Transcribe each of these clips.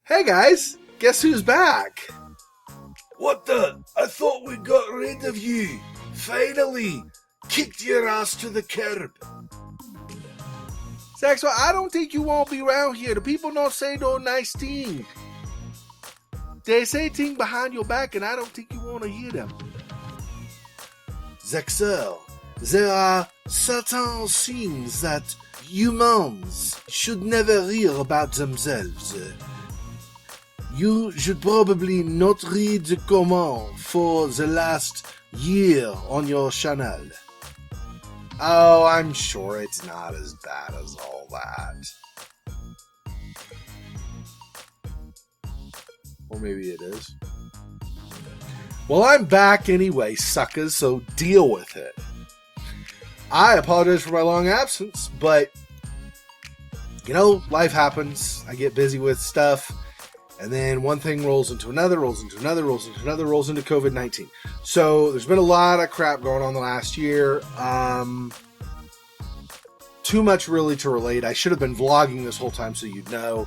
Hey guys, guess who's back? What the? I thought we got rid of you. Finally. Kicked your ass to the curb. Xexor, I don't think you won't be around here. The people don't say no nice thing. They say things behind your back and I don't think you want to hear them. Xexor, there are certain things that humans should never hear about themselves. You should probably not read the comment for the last year on your channel. Oh, I'm sure it's not as bad as all that. Or maybe it is. Well, I'm back anyway, suckers, so deal with it. I apologize for my long absence, but, you know, life happens. I get busy with stuff. And then one thing rolls into another, rolls into another, rolls into another, rolls into COVID-19. So there's been a lot of crap going on the last year. Too much really to relate. I should have been vlogging this whole time so you'd know.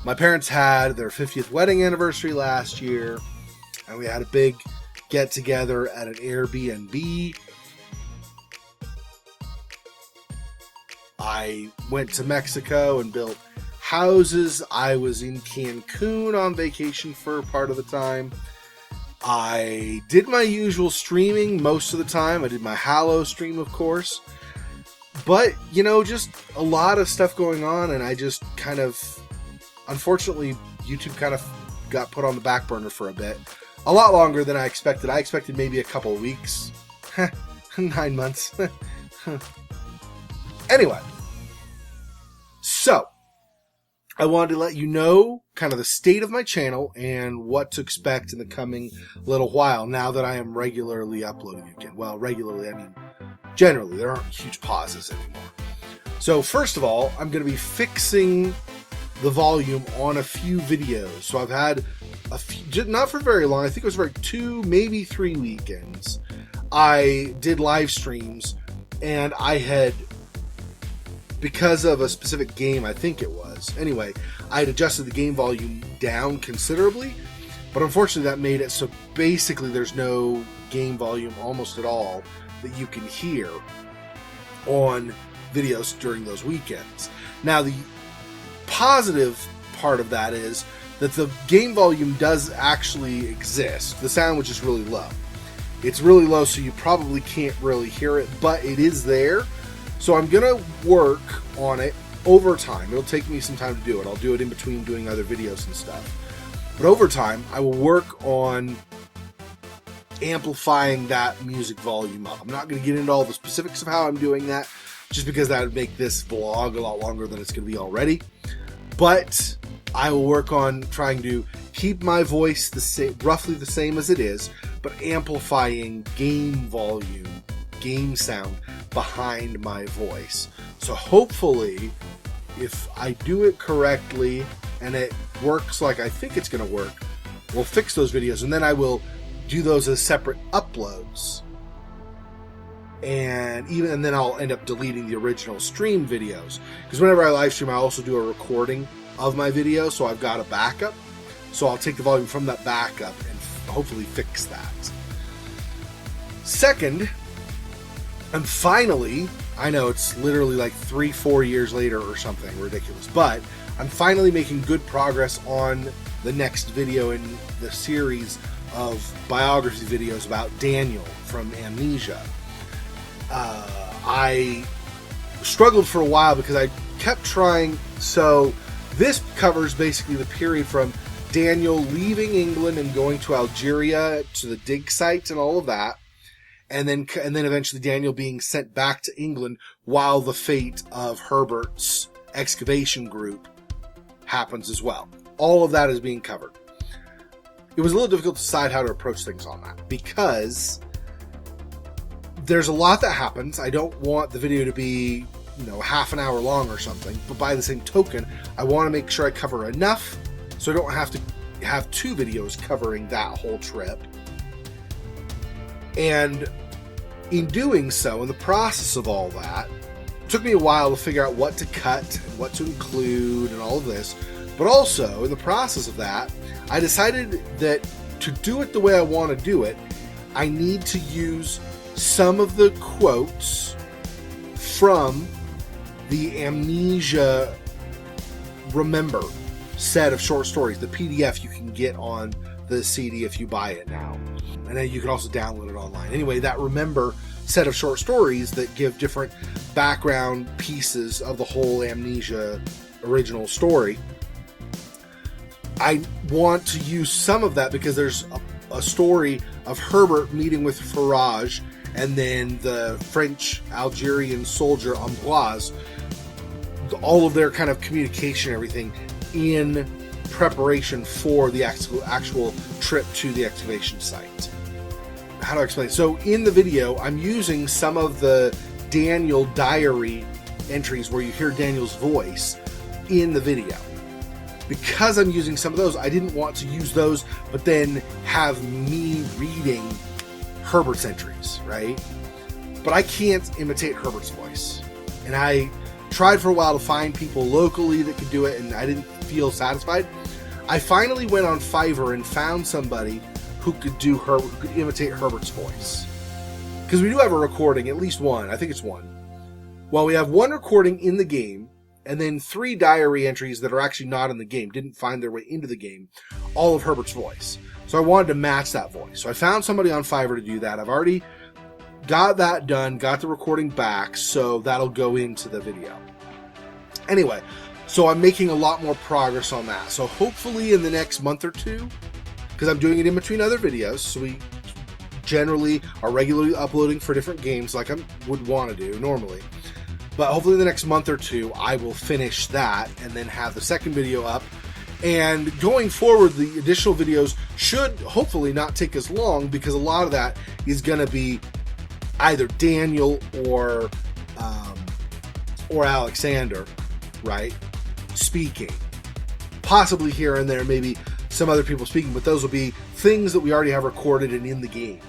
My parents had their 50th wedding anniversary last year. And we had a big get together at an Airbnb. I went to Mexico and built houses. I was in Cancun on vacation for part of the time. I did my usual streaming most of the time. I did my Halo stream, of course. But, you know, just a lot of stuff going on, and I just kind of, unfortunately, YouTube kind of got put on the back burner for a bit. A lot longer than I expected. I expected maybe a couple of weeks. 9 months. Anyway. So, I wanted to let you know kind of the state of my channel and what to expect in the coming little while now that I am regularly uploading again. Well, regularly, I mean, generally, there aren't huge pauses anymore. So first of all, I'm going to be fixing the volume on a few videos. So I've had a few, not for very long, I think it was for 2, maybe 3 weekends. I did live streams and I had, because of a specific game, I think it was. Anyway, I had adjusted the game volume down considerably, but unfortunately that made it so basically there's no game volume almost at all that you can hear on videos during those weekends. Now, the positive part of that is that the game volume does actually exist. The sound was just really low. It's really low, so you probably can't really hear it, but it is there. So I'm going to work on it over time. It'll take me some time to do it. I'll do it in between doing other videos and stuff. But over time, I will work on amplifying that music volume up. I'm not going to get into all the specifics of how I'm doing that, just because that would make this vlog a lot longer than it's going to be already. But I will work on trying to keep my voice the same, roughly the same as it is, but amplifying game volume, game sound behind my voice. So hopefully, if I do it correctly and it works like I think it's going to work, we'll fix those videos and then I will do those as separate uploads. And then I'll end up deleting the original stream videos, because whenever I live stream I also do a recording of my video, so I've got a backup. So I'll take the volume from that backup and hopefully fix that. Second, and finally, I know it's literally like 3-4 years later or something ridiculous, but I'm finally making good progress on the next video in the series of biography videos about Daniel from Amnesia. I struggled for a while because I kept trying. So this covers basically the period from Daniel leaving England and going to Algeria to the dig sites and all of that. And then eventually Daniel being sent back to England while the fate of Herbert's excavation group happens as well. All of that is being covered. It was a little difficult to decide how to approach things on that, because there's a lot that happens. I don't want the video to be, half an hour long or something, but by the same token, I want to make sure I cover enough so I don't have to have 2 videos covering that whole trip. And in doing so, in the process of all that, it took me a while to figure out what to cut and what to include and all of this. But also, in the process of that, I decided that to do it the way I want to do it, I need to use some of the quotes from the Amnesia Remember set of short stories, the PDF you can get on the CD if you buy it now. And then you can also download it online. Anyway, that Remember set of short stories that give different background pieces of the whole Amnesia original story. I want to use some of that because there's a story of Herbert meeting with Farage and then the French Algerian soldier Ambroise, all of their kind of communication and everything in preparation for the actual trip to the excavation site. How do I explain? So in the video, I'm using some of the Daniel diary entries where you hear Daniel's voice in the video. Because I'm using some of those, I didn't want to use those, but then have me reading Herbert's entries, right? But I can't imitate Herbert's voice. And I tried for a while to find people locally that could do it, and I didn't feel satisfied. I finally went on Fiverr and found somebody who could imitate Herbert's voice. Because we do have a recording, at least one. I think it's one. Well, we have one recording in the game, and then 3 diary entries that are actually not in the game, didn't find their way into the game, all of Herbert's voice. So I wanted to match that voice. So I found somebody on Fiverr to do that. I've already got that done, got the recording back, so that'll go into the video. Anyway, so I'm making a lot more progress on that. So hopefully in the next month or two, because I'm doing it in between other videos, so we generally are regularly uploading for different games like I would want to do normally. But hopefully in the next month or two, I will finish that and then have the second video up. And going forward, the additional videos should hopefully not take as long because a lot of that is going to be either Daniel or Alexander, right, speaking. Possibly here and there, maybe some other people speaking, but those will be things that we already have recorded and in the game.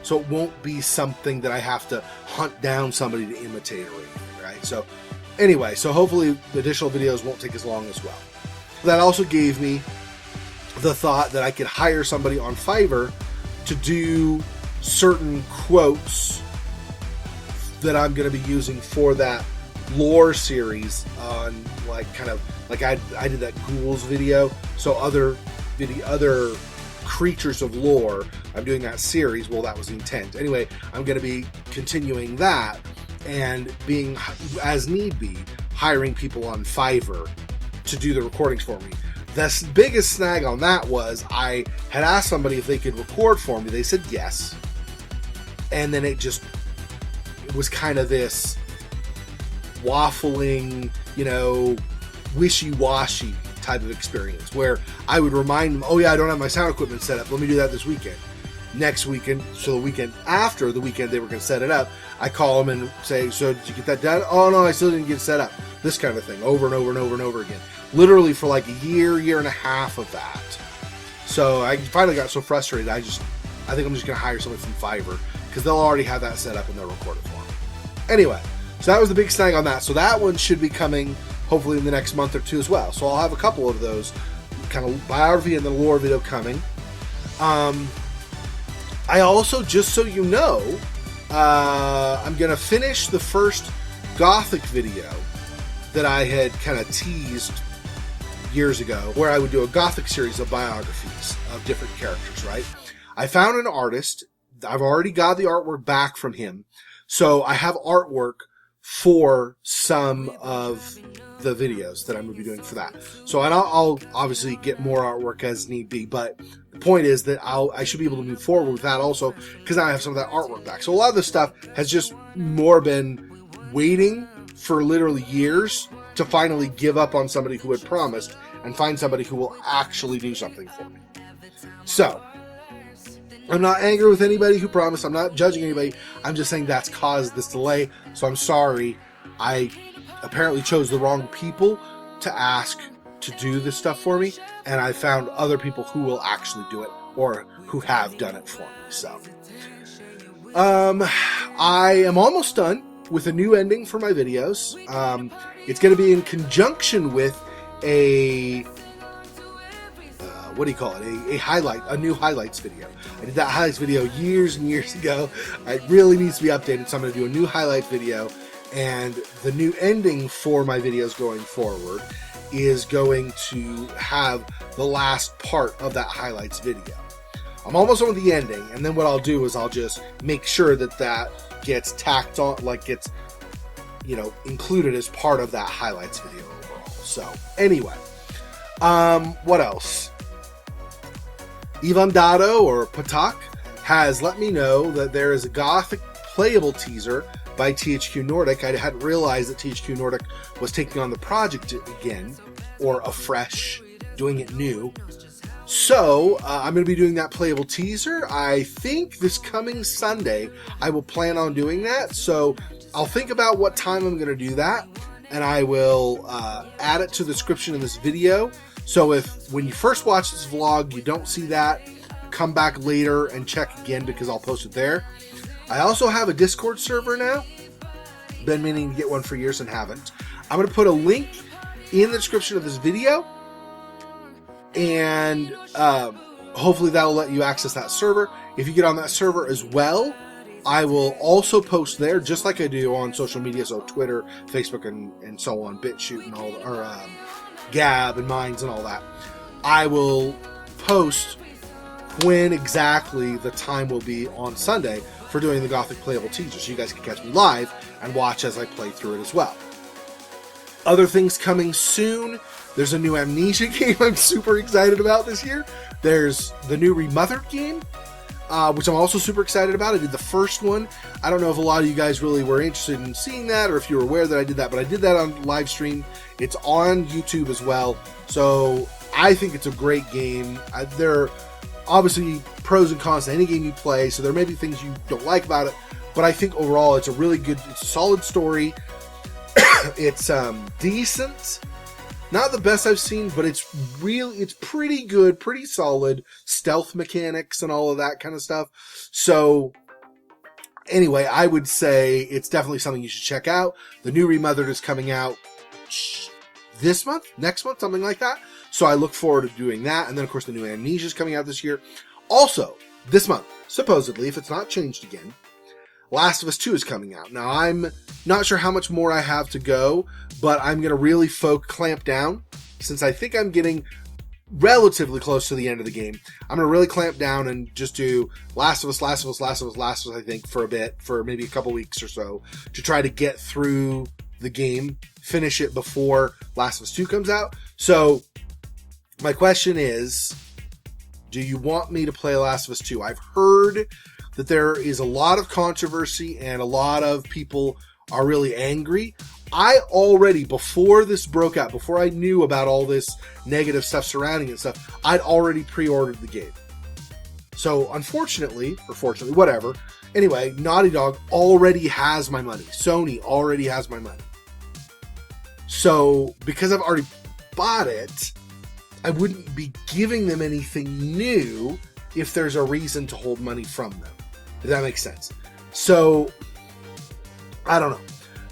So it won't be something that I have to hunt down somebody to imitate or anything, right? So anyway, so hopefully the additional videos won't take as long as well. That also gave me the thought that I could hire somebody on Fiverr to do certain quotes that I'm going to be using for that lore series on I did that ghouls video. So other creatures of lore, I'm doing that series. Well, that was the intent. Anyway, I'm going to be continuing that and being, as need be, hiring people on Fiverr to do the recordings for me. The biggest snag on that was I had asked somebody if they could record for me. They said yes. And then it was kind of this waffling, wishy-washy type of experience where I would remind them, oh yeah, I don't have my sound equipment set up. Let me do that this weekend. Next weekend, so the weekend after the weekend they were going to set it up, I call them and say, so did you get that done? Oh no, I still didn't get it set up. This kind of thing, over and over and over and over again. Literally for like a year and a half of that. So I finally got so frustrated, I think I'm just going to hire somebody from Fiverr because they'll already have that set up and they'll record it for me. Anyway, so that was the big snag on that. So that one should be coming hopefully in the next month or two as well. So I'll have a couple of those, kind of biography and the lore video coming. I also, just so you know, I'm going to finish the first Gothic video that I had kind of teased years ago, where I would do a Gothic series of biographies of different characters, right? I found an artist. I've already got the artwork back from him. So I have artwork for some of the videos that I'm going to be doing for that. So I'll obviously get more artwork as need be, but the point is that I should be able to move forward with that also because now I have some of that artwork back. So a lot of this stuff has just more been waiting for literally years to finally give up on somebody who had promised and find somebody who will actually do something for me. So I'm not angry with anybody who promised. I'm not judging anybody. I'm just saying that's caused this delay. So I'm sorry. I apparently chose the wrong people to ask to do this stuff for me. And I found other people who will actually do it or who have done it for me. So I am almost done with a new ending for my videos. It's going to be in conjunction with a what do you call it? A new highlights video. I did that highlights video years and years ago. It really needs to be updated, so I'm going to do a new highlight video. And the new ending for my videos going forward is going to have the last part of that highlights video. I'm almost on with the ending, and then what I'll do is I'll just make sure that gets tacked on, like gets, included as part of that highlights video overall. So anyway, what else? Ivan Dado or Patak has let me know that there is a Gothic playable teaser by THQ Nordic. I hadn't realized that THQ Nordic was taking on the project again, or afresh, doing it new. So, I'm going to be doing that playable teaser. I think this coming Sunday, I will plan on doing that. So, I'll think about what time I'm going to do that, and I will add it to the description of this video. So, if when you first watch this vlog, you don't see that, come back later and check again because I'll post it there. I also have a Discord server now. Been meaning to get one for years and haven't. I'm going to put a link in the description of this video, and hopefully that'll let you access that server. If you get on that server as well, I will also post there, just like I do on social media, so Twitter, Facebook, and so on, BitChute and all, or Gab and Minds and all that. I will post when exactly the time will be on Sunday for doing the Gothic playable teaser, so you guys can catch me live and watch as I play through it as well. Other things coming soon. There's a new Amnesia game I'm super excited about this year. There's the new Remothered game, which I'm also super excited about. I did the first one. I don't know if a lot of you guys really were interested in seeing that, or if you were aware that I did that, but I did that on live stream. It's on YouTube as well, so I think it's a great game. There are obviously pros and cons to any game you play, so there may be things you don't like about it, but I think overall it's a solid story. It's decent. Not the best I've seen, but it's pretty good, pretty solid. Stealth mechanics and all of that kind of stuff. So, anyway, I would say it's definitely something you should check out. The new Remothered is coming out this month, next month, something like that. So I look forward to doing that. And then, of course, the new Amnesia is coming out this year. Also, this month, supposedly, if it's not changed again, Last of Us 2 is coming out. Now, I'm not sure how much more I have to go, but I'm going to really clamp down, since I think I'm getting relatively close to the end of the game. I'm going to really clamp down and just do Last of Us, I think, for a bit, for maybe a couple weeks or so, to try to get through the game, finish it before Last of Us 2 comes out. So, my question is, do you want me to play Last of Us 2? I've heard that there is a lot of controversy and a lot of people are really angry. I already, before this broke out, before I knew about all this negative stuff surrounding it and stuff, I'd already pre-ordered the game. So, unfortunately, or fortunately, whatever, anyway, Naughty Dog already has my money. Sony already has my money. So, because I've already bought it, I wouldn't be giving them anything new if there's a reason to hold money from them. If that makes sense. So, I don't know.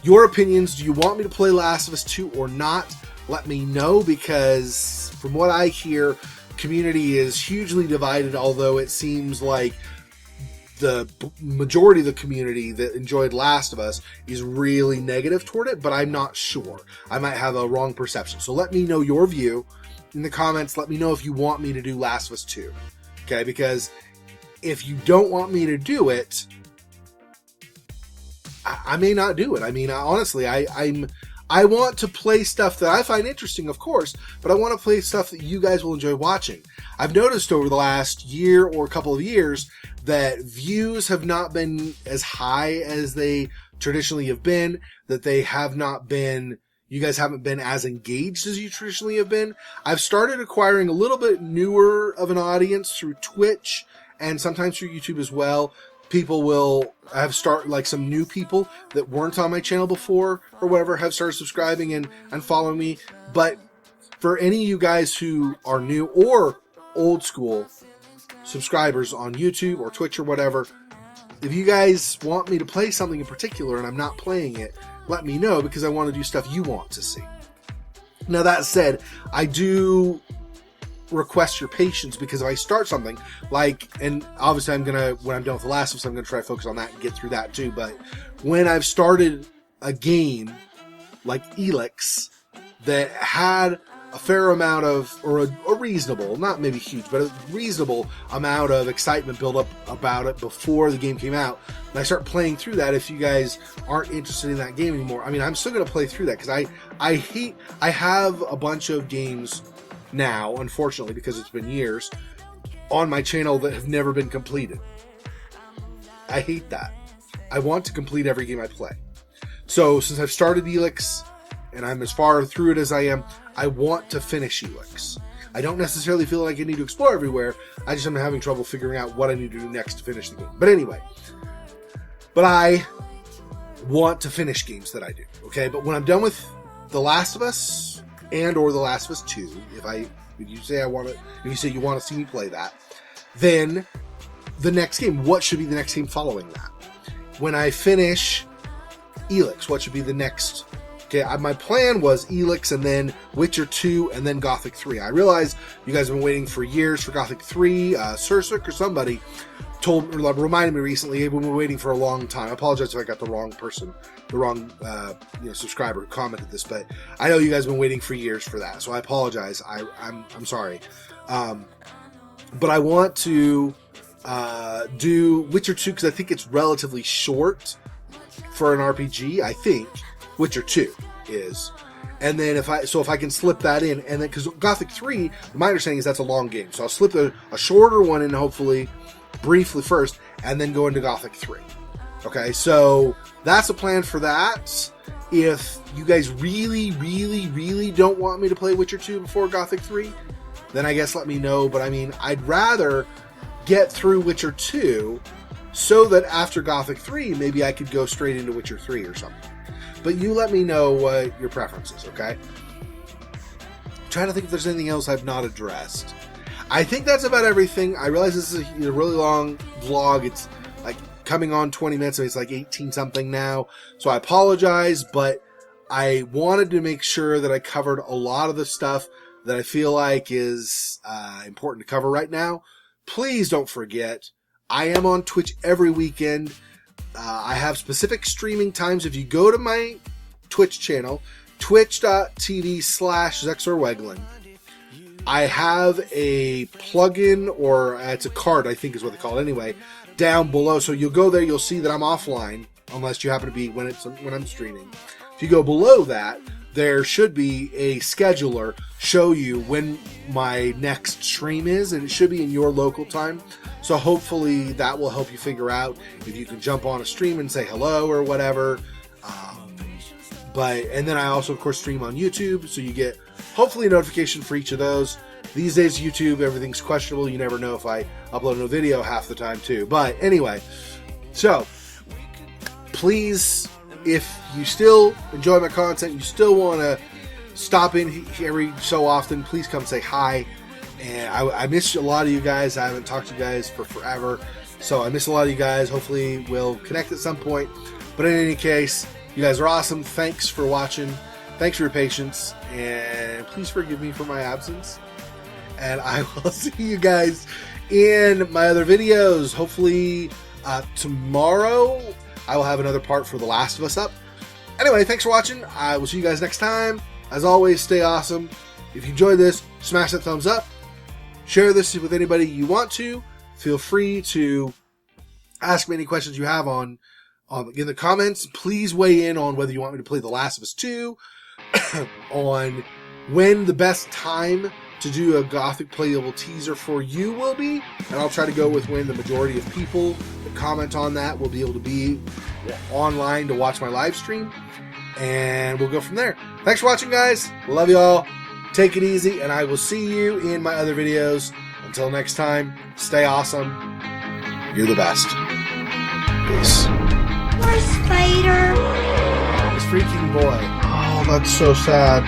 Your opinions, do you want me to play Last of Us 2 or not? Let me know, because from what I hear, community is hugely divided, although it seems like the majority of the community that enjoyed Last of Us is really negative toward it, but I'm not sure. I might have a wrong perception. So let me know your view in the comments. Let me know if you want me to do Last of Us 2. Okay, because if you don't want me to do it, I may not do it. I mean, honestly, I want to play stuff that I find interesting, of course, but I want to play stuff that you guys will enjoy watching. I've noticed over the last year or a couple of years that views have not been as high as they traditionally have been, that they have not been, you guys haven't been as engaged as you traditionally have been. I've started acquiring a little bit newer of an audience through Twitch and sometimes through YouTube as well. People will have some new people that weren't on my channel before or whatever have started subscribing and following me. But for any of you guys who are new or old school subscribers on YouTube or Twitch or whatever, if you guys want me to play something in particular and I'm not playing it, let me know, because I want to do stuff you want to see. Now, that said, I do request your patience, because if I start something like, and obviously I'm gonna, when I'm done with The Last of Us, I'm gonna try to focus on that and get through that too. But when I've started a game like Elex that had a fair amount of, or a reasonable, not maybe huge, but a reasonable amount of excitement built up about it before the game came out, and I start playing through that, if you guys aren't interested in that game anymore, I mean, I'm still going to play through that, because I have a bunch of games now, unfortunately, because it's been years, on my channel that have never been completed. I hate that. I want to complete every game I play. So, since I've started Elex, and I'm as far through it as I am, I want to finish Elex. I don't necessarily feel like I need to explore everywhere, I just am having trouble figuring out what I need to do next to finish the game. But anyway, I want to finish games that I do, okay? But when I'm done with The Last of Us, and or The Last of Us 2, if you say you want to see me play that, then the next game, what should be the next game following that? When I finish Elex, what should be the next? Okay, my plan was Elex and then Witcher 2 and then Gothic 3. I realize you guys have been waiting for years for Gothic 3. Sursuk or somebody reminded me recently, hey, we've been waiting for a long time. I apologize if I got the wrong person, the wrong subscriber who commented this, but I know you guys have been waiting for years for that, so I apologize. I'm sorry. But I want to do Witcher 2 because I think it's relatively short for an RPG, I think. Witcher 2 is. And then if I can slip that in, and then, because Gothic 3, my understanding is that's a long game, so I'll slip a shorter one in, hopefully, briefly first, and then go into Gothic 3. Okay, so that's a plan for that. If you guys really, really, really don't want me to play Witcher 2 before Gothic 3, then I guess let me know, but I mean, I'd rather get through Witcher 2 so that after Gothic 3, maybe I could go straight into Witcher 3 or something. But you let me know what your preference is, okay? I'm trying to think if there's anything else I've not addressed. I think that's about everything. I realize this is a really long vlog. It's like coming on 20 minutes, so it's like 18-something now. So I apologize, but I wanted to make sure that I covered a lot of the stuff that I feel like is important to cover right now. Please don't forget, I am on Twitch every weekend. I have specific streaming times. If you go to my Twitch channel, twitch.tv/Xexor Weglin, I have a plugin, or it's a card, I think is what they call it anyway, down below. So you'll go there, you'll see that I'm offline, unless you happen to be when I'm streaming. If you go below that, there should be a scheduler show you when my next stream is, and it should be in your local time. So hopefully that will help you figure out if you can jump on a stream and say hello or whatever. And then I also, of course, stream on YouTube, so you get hopefully a notification for each of those. These days, YouTube, everything's questionable. You never know if I upload a video half the time too. But anyway, so please, if you still enjoy my content, you still want to stop in every so often, please come say hi. And I miss a lot of you guys. I haven't talked to you guys for forever, so I miss a lot of you guys. Hopefully we'll connect at some point. But in any case, you guys are awesome. Thanks for watching. Thanks for your patience. And please forgive me for my absence. And I will see you guys in my other videos. Hopefully tomorrow I will have another part for The Last of Us up. Anyway, thanks for watching. I will see you guys next time. As always, stay awesome. If you enjoyed this, smash that thumbs up. Share this with anybody you want to. Feel free to ask me any questions you have in the comments. Please weigh in on whether you want me to play The Last of Us 2, on when the best time to do a Gothic playable teaser for you will be, and I'll try to go with when the majority of people that comment on that will be able to be online to watch my live stream, and we'll go from there. Thanks for watching, guys. Love you all. Take it easy, and I will see you in my other videos. Until next time, stay awesome. You're the best. Peace. Poor Spider. This freaking boy. Oh, that's so sad.